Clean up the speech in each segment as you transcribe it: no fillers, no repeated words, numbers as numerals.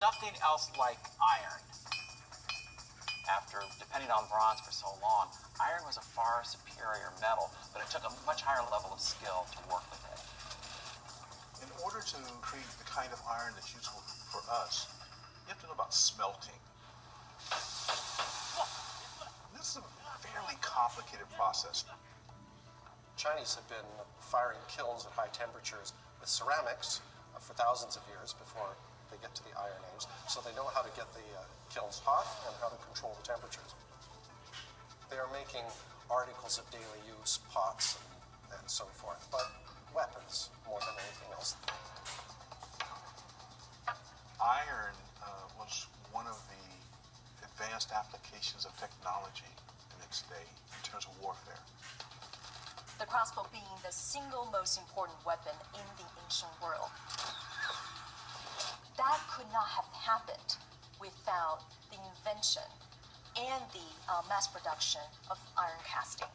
Nothing else like iron. After depending on bronze for so long, iron was a far superior metal, but it took a much higher level of skill to work with it. In order to create the kind of iron that's useful for us, you have to know about smelting. This is a fairly complicated process. Chinese have been firing kilns at high temperatures with ceramics for thousands of years before they get to the iron age, so they know how to get the kilns hot and how to control the temperatures. They are making articles of daily use, pots and so forth, but weapons more than anything else. Iron was one of the advanced applications of technology in its day in terms of warfare. The crossbow being the single most important weapon in the ancient world. That could not have happened without the invention and the mass production of iron casting.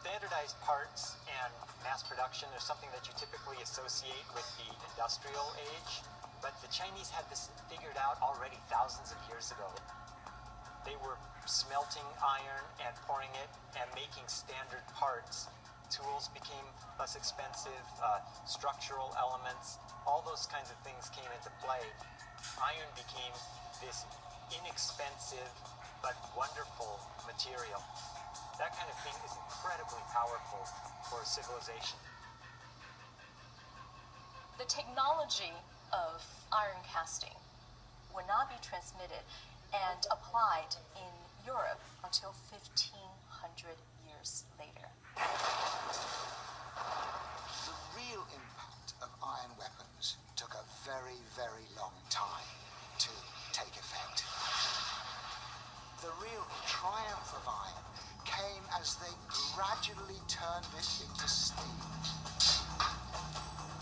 Standardized parts and mass production are something that you typically associate with the industrial age, but the Chinese had this figured out already thousands of years ago. They were smelting iron and pouring it and making standard parts. Tools became less expensive, structural elements, all those kinds of things came into play. Iron became this inexpensive but wonderful material. That kind of thing is incredibly powerful for a civilization. The technology of iron casting would not be transmitted and applied in Europe until 1,500 years later. The real impact of iron weapons took a very, very long time to take effect. The real triumph of iron came as they gradually turned it into steel.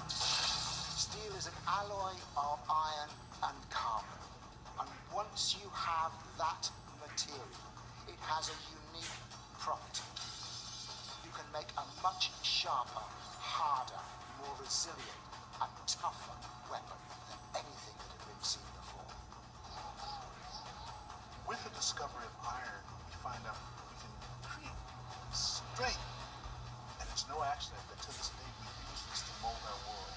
Steel is an alloy of iron and carbon, and once you have that material, it has a unique property. You can make a much sharper, harder, more resilient and tougher weapon than anything that had been seen before. With the discovery of iron, we find out we can create strength. And it's no accident that to this day we use this to mold our world.